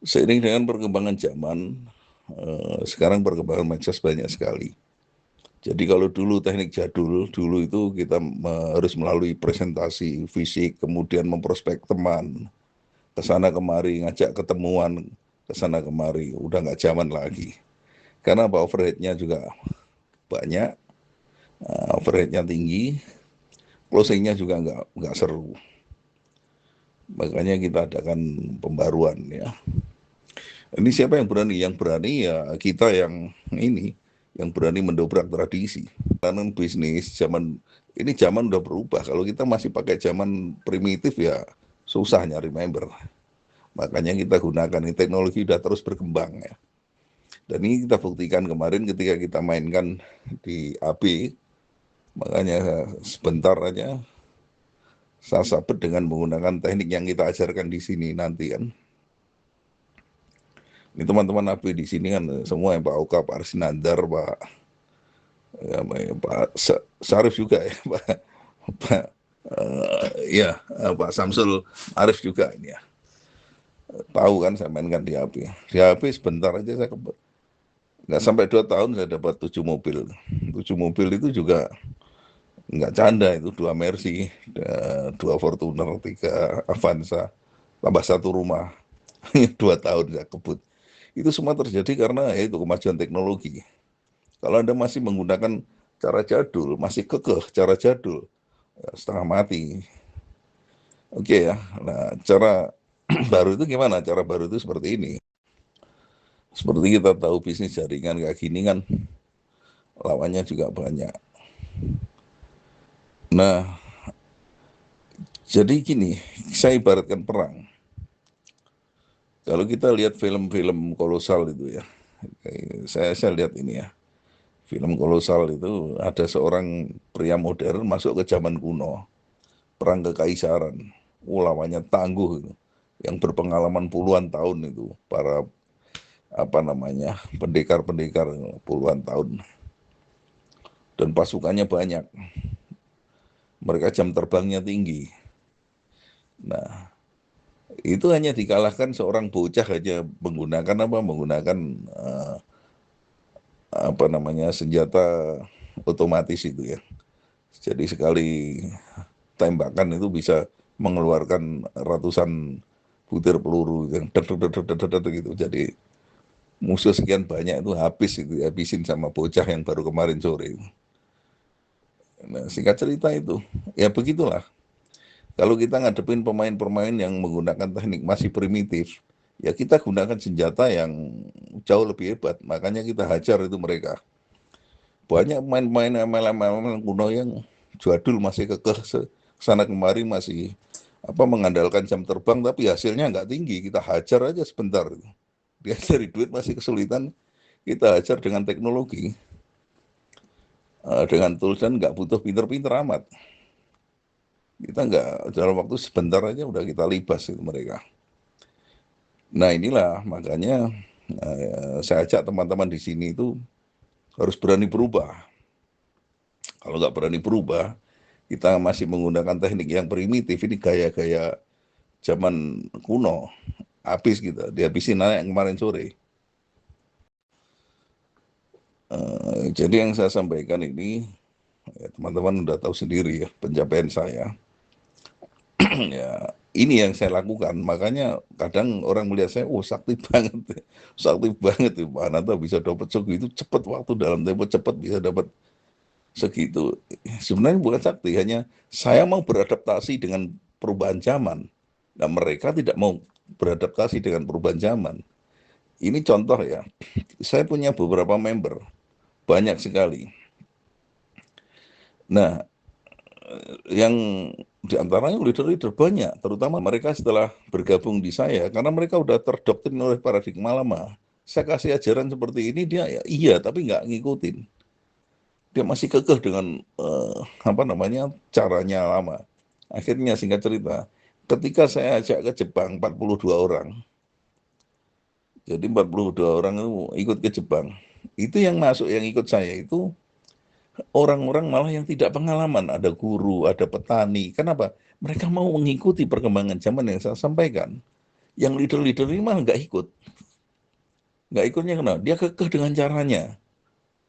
Seiring dengan perkembangan zaman, sekarang perkembangan medsos banyak sekali. Jadi kalau dulu teknik jadul, dulu itu kita harus melalui presentasi fisik, kemudian memprospek teman, ke sana kemari, ngajak ketemuan, ke sana kemari, udah nggak zaman lagi. Karena apa, overheadnya juga banyak, overheadnya tinggi, closingnya juga nggak seru. Makanya kita adakan pembaruan ya. Ini siapa yang berani? Yang berani ya kita yang berani mendobrak tradisi. Karena bisnis zaman ini zaman udah berubah. Kalau kita masih pakai zaman primitif ya susah nyari member. Makanya kita gunakan ini, teknologi udah terus berkembang ya. Dan ini kita buktikan kemarin ketika kita mainkan di AB, makanya sebentar aja saya sabet dengan menggunakan teknik yang kita ajarkan di sini nanti kan. Ini teman-teman AB di sini kan semua yang Pak Oka, Pak Arsinandar, Pak Sarif juga ya, Pak ya Pak Samsul Arif juga ini ya. Tahu kan saya mainkan di HP. Di HP sebentar aja saya nggak sampai 2 tahun saya dapat 7 mobil. 7 mobil itu juga nggak canda, itu 2 Mercy, 2 Fortuner, 3 Avanza, tambah 1 rumah. 2 tahun saya kebut. Itu semua terjadi karena ya itu kemajuan teknologi. Kalau Anda masih menggunakan cara jadul, masih kekeh cara jadul, ya setengah mati. Oke ya. Nah, cara baru itu gimana? Cara baru itu seperti ini. Seperti kita tahu bisnis jaringan kayak gini kan lawannya juga banyak. Nah, jadi gini, saya ibaratkan perang. Kalau kita lihat film-film kolosal itu ya, saya lihat ini ya, film kolosal itu ada seorang pria modern masuk ke zaman kuno, perang kekaisaran. Lawannya tangguh itu, yang berpengalaman puluhan tahun itu, para apa namanya pendekar-pendekar puluhan tahun, dan pasukannya banyak, mereka jam terbangnya tinggi. Nah, itu hanya dikalahkan seorang bocah aja menggunakan uh, apa namanya senjata otomatis itu ya. Jadi sekali tembakan itu bisa mengeluarkan ratusan butir peluru yang gitu. Jadi musuh sekian banyak itu habis, itu habisin sama bocah yang baru kemarin sore. Nah, singkat cerita itu ya begitulah. Kalau kita ngadepin pemain-pemain yang menggunakan teknik masih primitif, ya kita gunakan senjata yang jauh lebih hebat. Makanya kita hajar itu mereka. Banyak pemain-pemain MLM kuno yang jadul masih kekeh sana kemari, masih mengandalkan jam terbang, tapi hasilnya nggak tinggi. Kita hajar aja sebentar. Dia cari duit masih kesulitan, kita hajar dengan teknologi, dengan tools, dan nggak butuh pinter-pinter amat. Kita nggak, dalam waktu sebentar aja udah kita libas itu mereka. Nah inilah makanya saya ajak teman-teman di sini itu harus berani berubah. Kalau nggak berani berubah, kita masih menggunakan teknik yang primitif, ini gaya-gaya zaman kuno, habis kita, dihabisin naik kemarin sore. Jadi yang saya sampaikan ini, ya, teman-teman udah tahu sendiri ya pencapaian saya. Ya, ini yang saya lakukan. Makanya kadang orang melihat saya, oh sakti banget, sakti banget tuh Pak Ananta bisa dapat segitu cepat, waktu dalam tempo cepat bisa dapat segitu. Sebenarnya bukan sakti, hanya saya mau beradaptasi dengan perubahan zaman. Nah, mereka tidak mau beradaptasi dengan perubahan zaman. Ini contoh ya, saya punya beberapa member, banyak sekali. Nah, yang diantaranya leader-leader banyak, terutama mereka setelah bergabung di saya, karena mereka udah terdoktrin oleh paradigma lama. Saya kasih ajaran seperti ini, dia ya iya, tapi nggak ngikutin. Dia masih kekeh dengan caranya lama. Akhirnya singkat cerita, ketika saya ajak ke Jepang 42 orang, jadi 42 orang itu ikut ke Jepang, itu yang masuk, yang ikut saya itu orang-orang malah yang tidak pengalaman, ada guru, ada petani. Kenapa? Mereka mau mengikuti perkembangan zaman yang saya sampaikan. Yang leader-leader ini malah nggak ikut. Nggak ikutnya kenapa? Dia kekeh dengan caranya.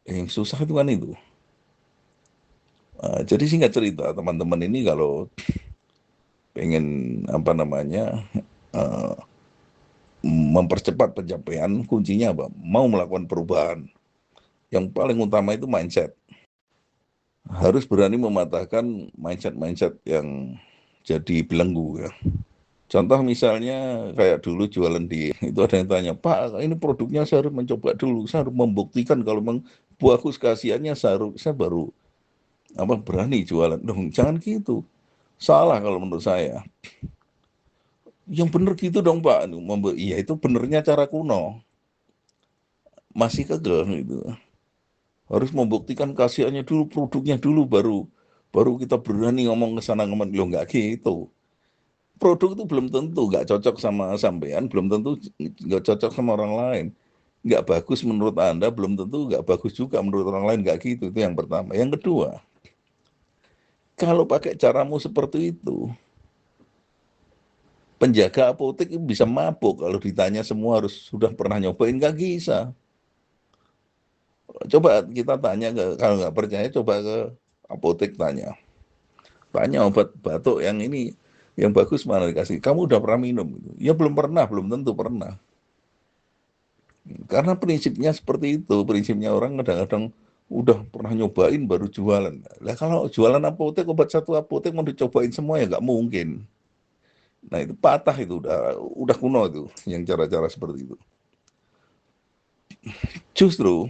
Yang susah itu kan itu. Jadi singkat cerita, teman-teman ini kalau pengen apa namanya uh, mempercepat pencapaian, kuncinya apa? Mau melakukan perubahan. Yang paling utama itu mindset. Harus berani mematahkan mindset-mindset yang jadi belenggu ya. Contoh misalnya kayak dulu jualan di itu ada yang tanya, Pak ini produknya saya harus mencoba dulu, saya harus membuktikan kalau memang bagus kasihannya saya baru apa berani jualan dong. Jangan gitu, salah kalau menurut saya. Yang bener gitu dong Pak. Iya itu benernya cara kuno, masih kegel gitu. Harus membuktikan kasihannya dulu, produknya dulu, baru baru kita berani ngomong ke sana ngomong. Lo nggak gitu, produk itu belum tentu nggak cocok sama sampean, belum tentu nggak cocok sama orang lain. Nggak bagus menurut Anda, belum tentu nggak bagus juga menurut orang lain. Nggak gitu, itu yang pertama. Yang kedua, kalau pakai caramu seperti itu, penjaga apotek bisa mabuk kalau ditanya semua harus sudah pernah nyobain. Nggak bisa. Coba kita tanya kalau nggak percaya coba ke apotek tanya. Tanya obat batuk yang ini yang bagus mana dikasih. Kamu udah pernah minum? Ya belum pernah, belum tentu pernah. Karena prinsipnya seperti itu, prinsipnya orang kadang-kadang udah pernah nyobain baru jualan. Lah kalau jualan apotek, obat satu apotek mau dicobain semua ya nggak mungkin. Nah itu patah, itu udah kuno itu yang cara-cara seperti itu. Justru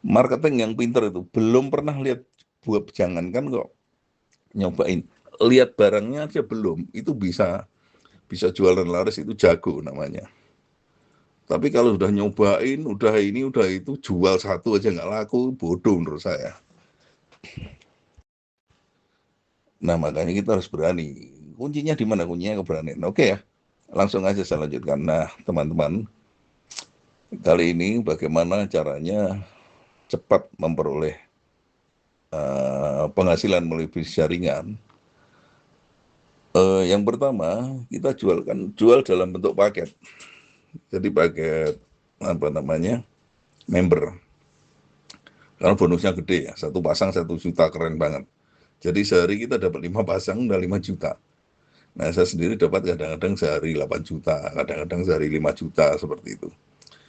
marketing yang pinter itu belum pernah lihat buah, jangankan kok nyobain, lihat barangnya aja belum, itu bisa bisa jualan laris, itu jago namanya. Tapi kalau udah nyobain, udah ini, udah itu, jual satu aja nggak laku, bodoh menurut saya. Nah, makanya kita harus berani. Kuncinya di mana? Kuncinya keberanian. Oke ya, langsung aja saya lanjutkan. Nah, teman-teman, kali ini bagaimana caranya cepat memperoleh penghasilan melalui bisnis jaringan. Yang pertama, kita jual dalam bentuk paket. Jadi paket apa namanya, member. Karena bonusnya gede ya, satu pasang 1 juta, keren banget. Jadi sehari kita dapat 5 pasang, udah 5 juta. Nah, saya sendiri dapat kadang-kadang sehari 8 juta, kadang-kadang sehari 5 juta, seperti itu.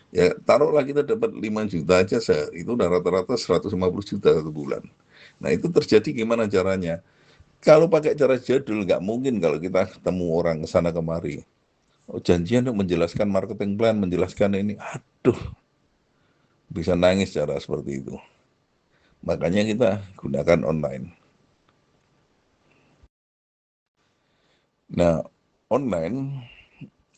Ya, taruhlah kita dapat 5 juta aja sehari, itu udah rata-rata 150 juta satu bulan. Nah, itu terjadi gimana caranya? Kalau pakai cara jadul, nggak mungkin kalau kita ketemu orang ke sana kemari. Oh, janjian untuk menjelaskan marketing plan, menjelaskan ini. Aduh, bisa nangis cara seperti itu. Makanya kita gunakan online. Nah, online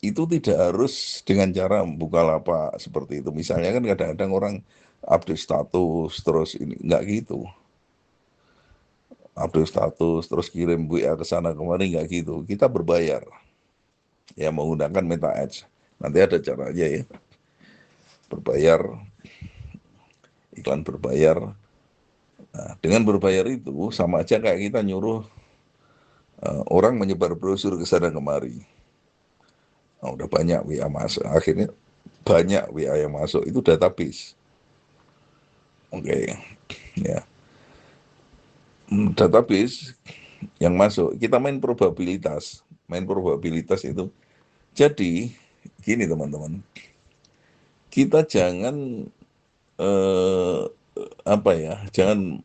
itu tidak harus dengan cara buka lapak seperti itu. Misalnya kan kadang-kadang orang update status terus ini nggak gitu. Update status terus kirim WA ke sana kemari, nggak gitu. Kita berbayar ya menggunakan Meta Ads. Nanti ada caranya ya. Berbayar, iklan berbayar. Nah, dengan berbayar itu sama aja kayak kita nyuruh orang menyebar brosur ke sana kemari. Nah, udah banyak WA masuk. Akhirnya banyak WA yang masuk itu database. Oke, ya. Database yang masuk, kita main probabilitas itu. Jadi gini teman-teman, kita jangan eh, apa ya, jangan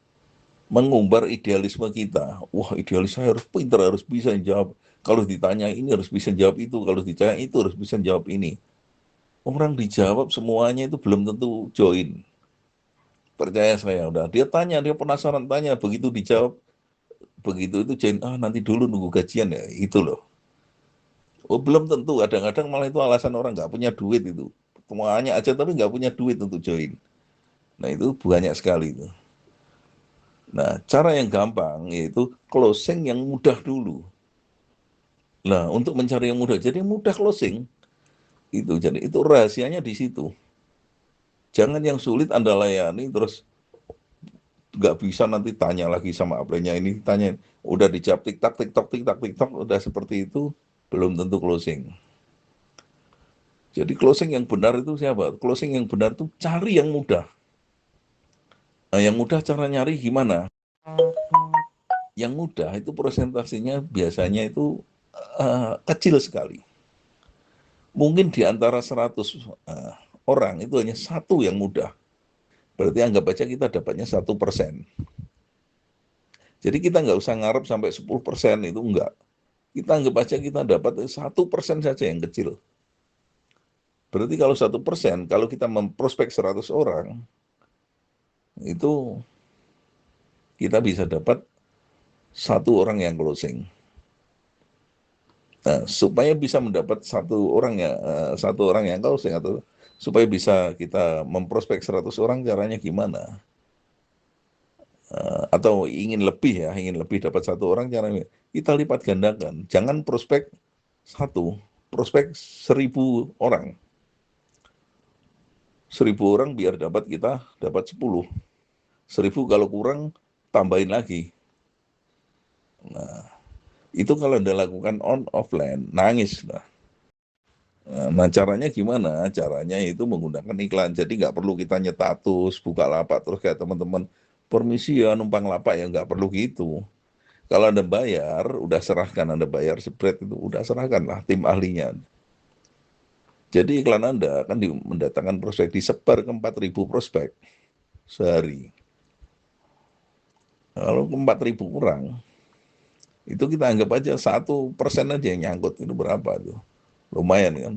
mengumbar idealisme kita. Wah, idealis saya harus pintar, harus bisa jawab. Kalau ditanya ini harus bisa jawab itu, kalau ditanya itu harus bisa jawab ini. Orang dijawab semuanya itu belum tentu join. Percaya saya, udah dia tanya, dia penasaran tanya, begitu dijawab, begitu itu join, nanti dulu nunggu gajian ya, itu loh. Oh, belum tentu, kadang-kadang malah itu alasan orang nggak punya duit itu. Semuanya aja tapi nggak punya duit untuk join. Nah, itu banyak sekali itu. Nah, cara yang gampang yaitu closing yang mudah dulu. Nah, untuk mencari yang mudah, jadi mudah closing. Itu jadi itu rahasianya di situ. Jangan yang sulit Anda layani terus nggak bisa, nanti tanya lagi sama apliknya ini, tanya udah dijawab tik tak tik tok tik tak tik tok, udah seperti itu belum tentu closing. Jadi closing yang benar itu siapa? Closing yang benar itu cari yang mudah. Nah, yang mudah cara nyari gimana? Yang mudah itu presentasinya biasanya itu kecil sekali. Mungkin di antara 100 orang itu hanya satu yang mudah. Berarti anggap aja kita dapatnya 1%. Jadi kita nggak usah ngarep sampai 10% itu enggak. Kita anggap aja kita dapat 1% saja yang kecil. Berarti kalau 1%, kalau kita memprospek 100 orang, itu kita bisa dapat satu orang yang closing. Nah, supaya bisa mendapat satu orang yang closing atau supaya bisa kita memprospek 100 orang caranya gimana? Atau ingin lebih dapat satu orang caranya kita lipat gandakan. Jangan prospek satu, prospek 1.000 orang. 1.000 orang biar kita dapat 10. 1.000 kalau kurang tambahin lagi. Nah, itu kalau Anda lakukan offline, nangis. Nah, caranya gimana? Caranya itu menggunakan iklan. Jadi nggak perlu kita nyetatus, buka lapak, terus kayak teman-teman, permisi ya numpang lapak ya, nggak perlu gitu. Kalau Anda bayar, udah serahkan, Anda bayar spread itu, udah serahkanlah tim ahlinya. Jadi iklan Anda akan mendatangkan prospek, disebar ke 4.000 prospek sehari. Kalau ke 4.000 orang, itu kita anggap aja 1% aja yang nyangkut, itu berapa tuh? Lumayan kan.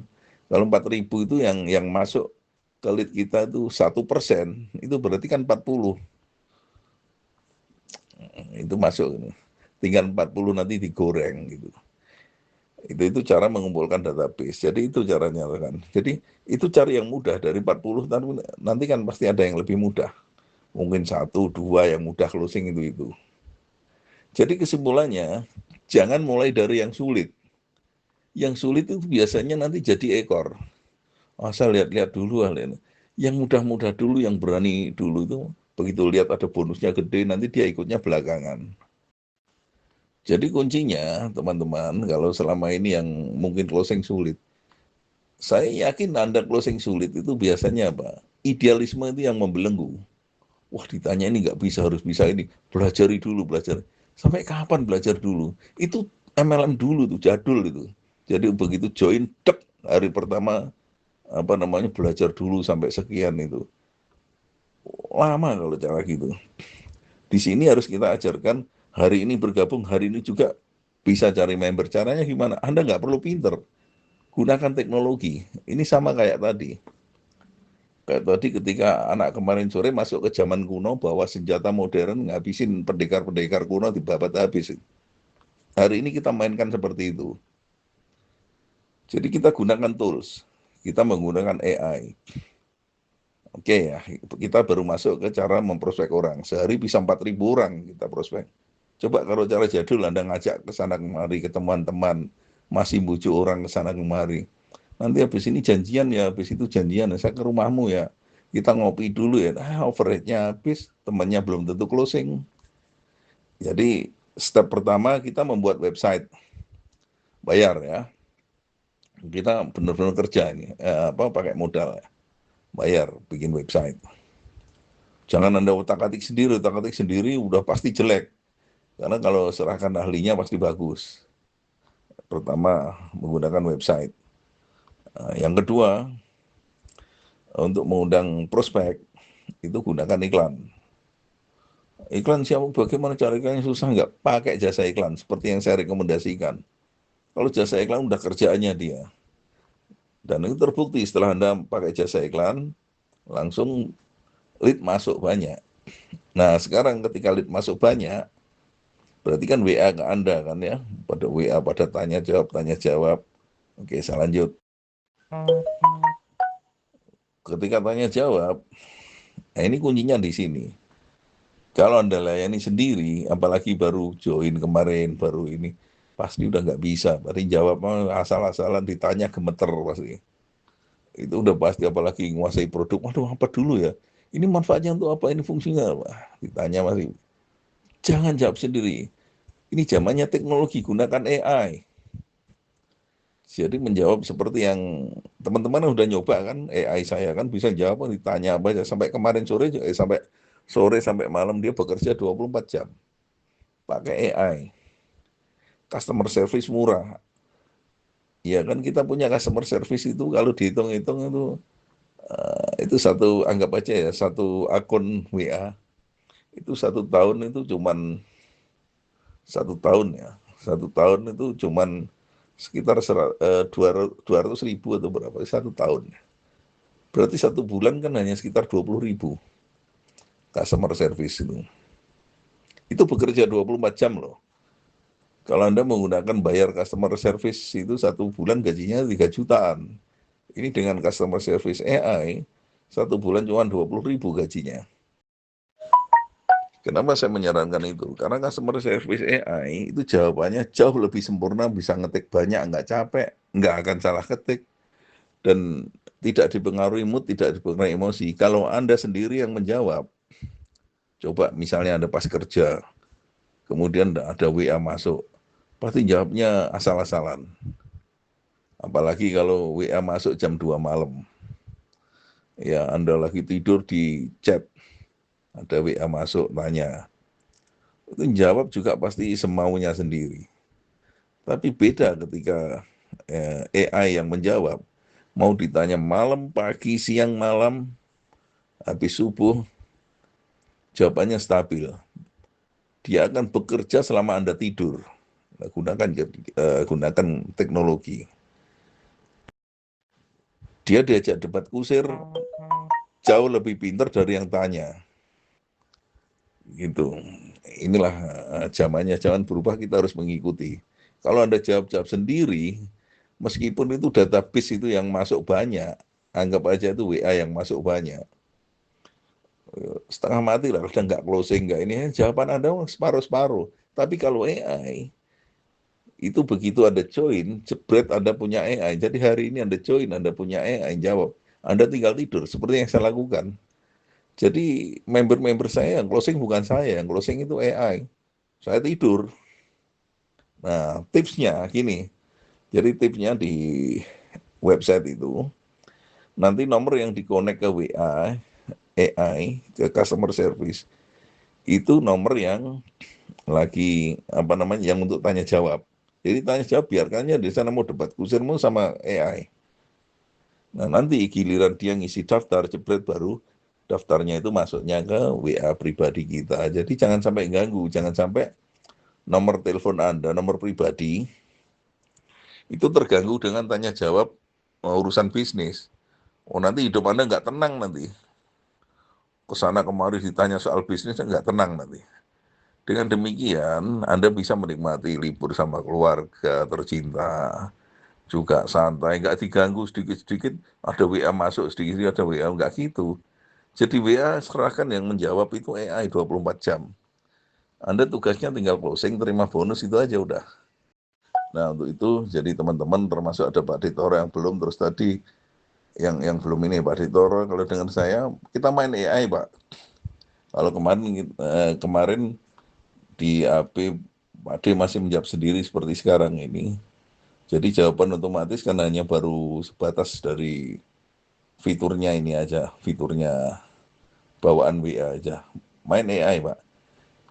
Kalau 4.000 itu yang masuk ke lead kita itu 1%, itu berarti kan 40. Itu masuk. Tinggal 40 nanti digoreng gitu. Itu cara mengumpulkan database. Jadi itu caranya kan. Jadi itu cari yang mudah dari 40, nanti kan pasti ada yang lebih mudah. Mungkin 1, 2 yang mudah closing itu. Jadi kesimpulannya, jangan mulai dari yang sulit. Yang sulit itu biasanya nanti jadi ekor. Asal lihat-lihat dulu yang mudah-mudah dulu, yang berani dulu itu begitu lihat ada bonusnya gede, nanti dia ikutnya belakangan. Jadi kuncinya teman-teman, kalau selama ini yang mungkin closing sulit, saya yakin Anda closing sulit itu biasanya apa? Idealisme itu yang membelenggu. Wah, ditanya ini nggak bisa, harus bisa ini. Belajari dulu, belajar. Sampai kapan belajar dulu? Itu MLM dulu tuh, jadul itu. Jadi begitu join, tek, hari pertama belajar dulu sampai sekian itu. Lama kalau cara gitu. Di sini harus kita ajarkan, hari ini bergabung, hari ini juga bisa cari member. Caranya gimana? Anda nggak perlu pinter. Gunakan teknologi. Ini sama kayak tadi. Kayak tadi ketika anak kemarin sore masuk ke zaman kuno, bawa senjata modern, ngabisin pendekar-pendekar kuno dibabat habis. Hari ini kita mainkan seperti itu. Jadi kita gunakan tools. Kita menggunakan AI. Oke ya, kita baru masuk ke cara memprospek orang. Sehari bisa 4.000 orang kita prospek. Coba kalau cara jadul Anda ngajak ke sana kemari, ke teman-teman, masih bujuk orang ke sana kemari. Nanti habis ini janjian ya, habis itu janjian, saya ke rumahmu ya. Kita ngopi dulu ya, overhead-nya habis, temannya belum tentu closing. Jadi step pertama kita membuat website, bayar ya. Kita benar-benar kerja ini, pakai modal ya. Bayar, bikin website. Jangan Anda utak-atik sendiri udah pasti jelek. Karena kalau serahkan ahlinya pasti bagus. Pertama, menggunakan website. Yang kedua, untuk mengundang prospek, itu gunakan iklan. Iklan siapa, bagaimana cara iklannya susah nggak? Pakai jasa iklan, seperti yang saya rekomendasikan. Kalau jasa iklan udah kerjaannya dia. Dan itu terbukti setelah Anda pakai jasa iklan, langsung lead masuk banyak. Nah sekarang ketika lead masuk banyak, berarti kan WA ke Anda kan ya, pada WA pada tanya jawab. Oke, saya lanjut. Ketika tanya jawab, nah ini kuncinya di sini. Kalau Anda layani sendiri, apalagi baru join kemarin, baru ini, pasti udah nggak bisa. Berarti jawab asal-asalan, ditanya gemeter pasti. Itu udah pasti, apalagi menguasai produk. Waduh, apa dulu ya? Ini manfaatnya untuk apa? Ini fungsinya apa? Ditanya masih. Jangan jawab sendiri. Ini zamannya teknologi, gunakan AI. Jadi menjawab seperti yang teman-teman udah nyoba kan, AI saya kan bisa jawab, ditanya apa aja. Sampai kemarin sore, sampai malam dia bekerja 24 jam pakai AI. Customer service murah. Ya kan kita punya customer service itu kalau dihitung-hitung itu satu, anggap aja ya, satu akun WA itu 1 tahun itu cuman 1 tahun ya, 1 tahun itu cuman sekitar 200 ribu atau berapa 1 tahun. Berarti 1 bulan kan hanya sekitar 20 ribu customer service itu. Itu bekerja 24 jam loh. Kalau Anda menggunakan bayar customer service itu 1 bulan gajinya 3 jutaan. Ini dengan customer service AI, 1 bulan cuma 20 ribu gajinya. Kenapa saya menyarankan itu? Karena customer service AI itu jawabannya jauh lebih sempurna, bisa ngetik banyak, nggak capek, nggak akan salah ketik, dan tidak dipengaruhi mood, tidak dipengaruhi emosi. Kalau Anda sendiri yang menjawab, coba misalnya Anda pas kerja, kemudian ada WA masuk, pasti jawabnya asal-asalan. Apalagi kalau WA masuk jam 2 malam. Ya, Anda lagi tidur di chat, ada WA masuk, tanya. Itu jawab juga pasti semaunya sendiri. Tapi beda ketika AI yang menjawab. Mau ditanya malam, pagi, siang, malam, habis subuh, jawabannya stabil. Dia akan bekerja selama Anda tidur. Gunakan teknologi. Dia diajak debat kusir jauh lebih pintar dari yang tanya. Gitu. Inilah zamannya, zaman berubah, kita harus mengikuti. Kalau Anda jawab-jawab sendiri, meskipun itu database itu yang masuk banyak, anggap aja itu WA yang masuk banyak, setengah mati lah, udah nggak closing, nggak ini, jawaban Anda separuh-separuh. Tapi kalau AI, itu begitu Anda join, jebret Anda punya AI. Jadi hari ini Anda join, Anda punya AI, jawab. Anda tinggal tidur, seperti yang saya lakukan. Jadi member-member saya yang closing bukan saya, yang closing itu AI. Saya tidur. Nah, tipsnya gini. Jadi tipsnya di website itu, nanti nomor yang dikonek ke WA, AI, ke customer service, itu nomor yang lagi, apa namanya, yang untuk tanya jawab. Jadi tanya jawab biarkannya di sana, mau debat kusirmu sama AI. Nah, nanti giliran dia ngisi daftar, jebret, baru daftarnya itu masuknya ke WA pribadi kita. Jadi jangan sampai ganggu, jangan sampai nomor telepon Anda, nomor pribadi, itu terganggu dengan tanya jawab urusan bisnis. Oh, nanti hidup Anda nggak tenang nanti. Kesana kemari ditanya soal bisnis, nggak tenang nanti. Dengan demikian, Anda bisa menikmati libur sama keluarga tercinta, juga santai, nggak diganggu sedikit-sedikit, ada WA masuk sedikit-sedikit, ada WA, nggak gitu. Jadi WA serahkan, yang menjawab itu AI 24 jam. Anda tugasnya tinggal closing, terima bonus, itu aja udah. Nah, untuk itu, jadi teman-teman, termasuk ada Pak Ditoro yang belum, terus tadi yang belum ini, Pak Ditoro, kalau dengan saya, kita main AI, Pak. Kalau kemarin di AP, Pak D masih menjawab sendiri seperti sekarang ini. Jadi jawaban otomatis kan hanya baru sebatas dari fiturnya ini aja, fiturnya bawaan WA aja. Main AI, Pak.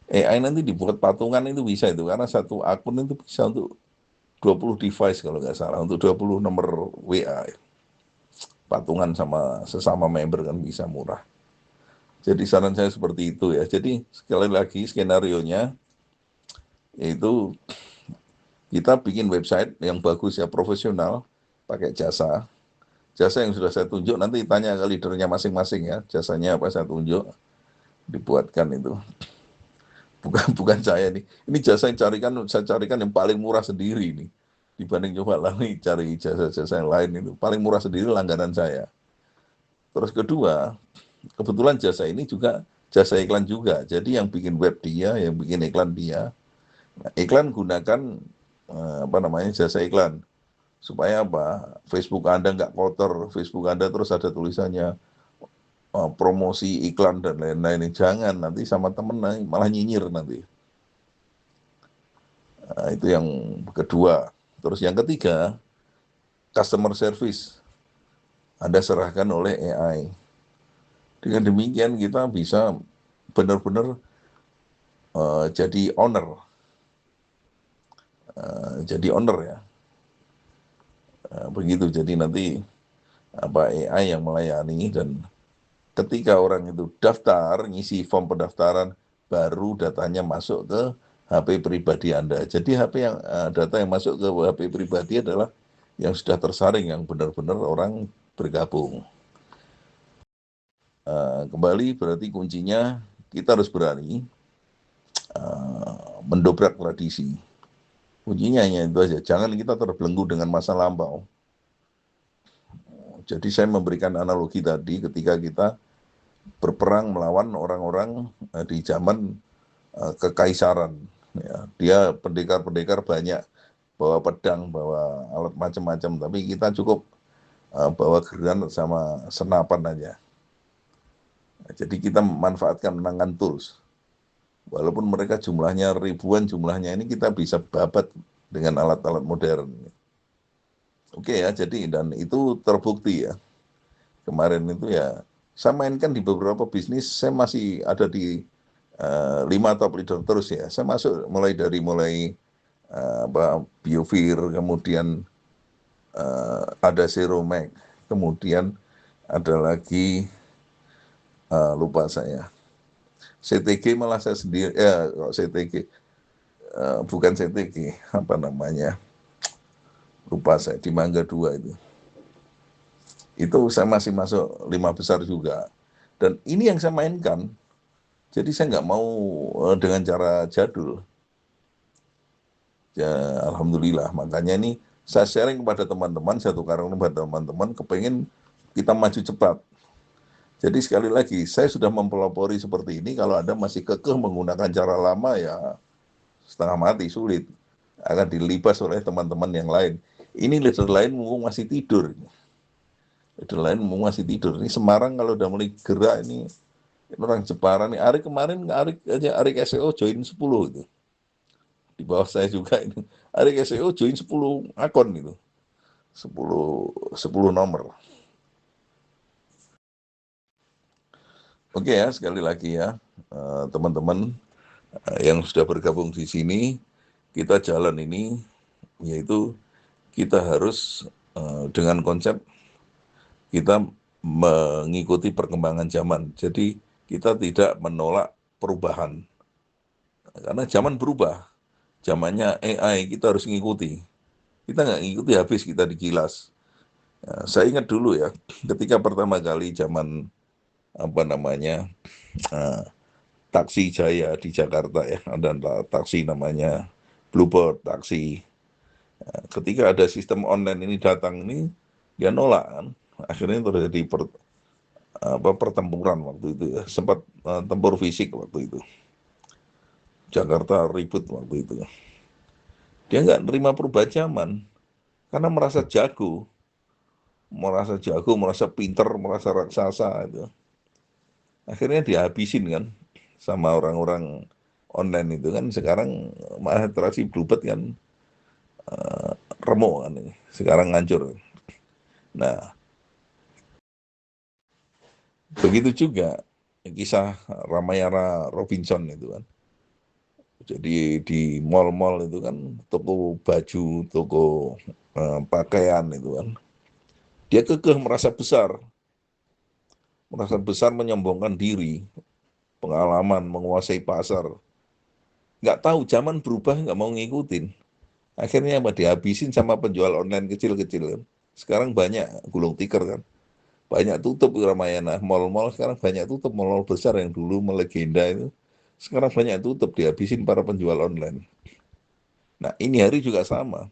AI nanti dibuat patungan itu bisa itu, karena satu akun itu bisa untuk 20 device kalau nggak salah, untuk 20 nomor WA. Patungan sama sesama member kan bisa murah. Jadi saran saya seperti itu ya. Jadi sekali lagi skenarionya, yaitu kita bikin website yang bagus ya, profesional, pakai jasa. Jasa yang sudah saya tunjuk, nanti tanya ke leadernya masing-masing ya, jasanya apa saya tunjuk, dibuatkan itu. Bukan saya nih. Ini jasa yang saya carikan yang paling murah sendiri nih. Dibanding coba lah nih cari jasa-jasa yang lain, itu paling murah sendiri langganan saya. Terus kedua, kebetulan jasa ini juga jasa iklan juga. Jadi yang bikin web dia, yang bikin iklan dia. Nah, iklan gunakan apa namanya, jasa iklan. Supaya apa? Facebook Anda nggak kotor, Facebook Anda terus ada tulisannya promosi iklan dan lain-lain. Jangan, nanti sama temen malah nyinyir nanti. Nah, itu yang kedua. Terus yang ketiga, customer service Anda serahkan oleh AI. Dengan demikian kita bisa benar-benar jadi owner, ya. Begitu, jadi nanti AI yang melayani, dan ketika orang itu daftar, ngisi form pendaftaran, baru datanya masuk ke HP pribadi Anda. Jadi data yang masuk ke HP pribadi adalah yang sudah tersaring, yang benar-benar orang bergabung. Kembali berarti kuncinya kita harus berani mendobrak tradisi. Kuncinya hanya itu aja, jangan kita terbelenggu dengan masa lampau. Jadi saya memberikan analogi tadi ketika kita berperang melawan orang-orang di zaman kekaisaran. Ya, dia pendekar-pendekar banyak, bawa pedang, bawa alat macam-macam, tapi kita cukup bawa geran sama senapan aja. Jadi kita memanfaatkan menangan tools. Walaupun mereka jumlahnya ribuan, jumlahnya ini kita bisa babat dengan alat-alat modern. Oke ya, jadi dan itu terbukti ya. Kemarin itu ya, saya mainkan di beberapa bisnis, saya masih ada di 5 top leader terus ya. Saya masuk mulai Biovir, kemudian ada Seromec, kemudian ada lagi lupa saya. CTG malah saya sendiri, CTG, bukan CTG, apa namanya, lupa saya, di Mangga 2 itu saya masih masuk 5 besar juga. Dan ini yang saya mainkan, jadi saya nggak mau dengan cara jadul. Ya, alhamdulillah, makanya ini saya sharing kepada teman-teman, saya tukarkan kepada teman-teman, kepengen kita maju cepat. Jadi sekali lagi, saya sudah mempelopori seperti ini, kalau Anda masih kekeh menggunakan cara lama, ya setengah mati, sulit. Akan dilibas oleh teman-teman yang lain. Ini leader lain mumpung masih tidur. Ini Semarang kalau udah mulai gerak ini orang Jepara nih. Arik SEO join 10 itu. Di bawah saya juga ini. Arik SEO join 10 akun gitu. 10 nomor. Oke ya, sekali lagi ya, teman-teman yang sudah bergabung di sini, kita jalan ini, yaitu kita harus dengan konsep kita mengikuti perkembangan zaman. Jadi kita tidak menolak perubahan, karena zaman berubah, zamannya AI, kita harus ngikuti. Kita nggak ngikuti habis kita digilas. Saya ingat dulu ya, ketika pertama kali zaman taksi Jaya di Jakarta ya, ada taksi namanya Bluebird taksi. Ketika ada sistem online ini datang ini, dia nolak kan. Akhirnya terjadi pertempuran waktu itu ya, sempat tempur fisik waktu itu. Jakarta ribut waktu itu. Dia nggak nerima perubahan zaman karena merasa pinter, merasa raksasa itu. Akhirnya dihabisin kan sama orang-orang online itu kan. Sekarang malah interaksi Bluebird kan remuk kan ini. Sekarang hancur. Nah, begitu juga kisah Ramayana Robinson itu kan. Jadi di mall-mall itu kan, toko baju, toko pakaian itu kan. Dia kekeh merasa besar menyombongkan diri, pengalaman, menguasai pasar. Nggak tahu, zaman berubah, nggak mau ngikutin. Akhirnya dihabisin sama penjual online kecil-kecil kan. Sekarang banyak gulung tikar kan. Banyak tutup Ramayana, mall-mall sekarang banyak tutup, mall-mall besar yang dulu melegenda itu. Sekarang banyak tutup, dihabisin para penjual online. Nah ini hari juga sama.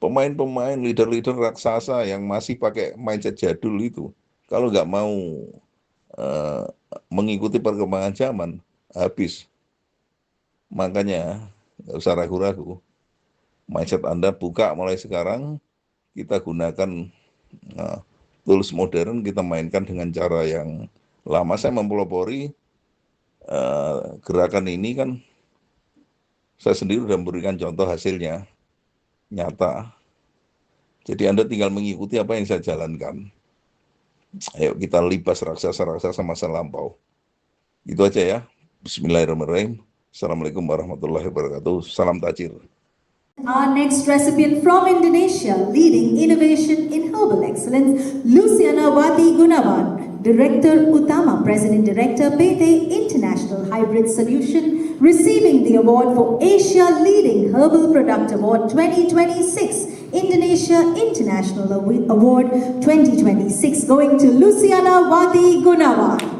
Pemain-pemain, leader-leader raksasa yang masih pakai mindset jadul itu, kalau nggak mau uh, mengikuti perkembangan zaman, habis. Makanya nggak usah ragu-ragu. Mindset Anda buka mulai sekarang, kita gunakan tools modern, kita mainkan dengan cara yang lama. Saya mempelopori gerakan ini kan, saya sendiri sudah memberikan contoh hasilnya nyata. Jadi Anda tinggal mengikuti apa yang saya jalankan. Ayo kita libas raksasa-raksasa masa lampau. Itu aja ya. Bismillahirrahmanirrahim. Assalamualaikum warahmatullahi wabarakatuh. Salam tajir. Our next recipient from Indonesia, leading innovation in herbal excellence, Luciana Wati Gunawan, Director Utama, President Director, PT International Hybrid Solution, receiving the award for Asia Leading Herbal Product Award 2026, Indonesia International Award 2026, going to Luciana Wati Gunawan.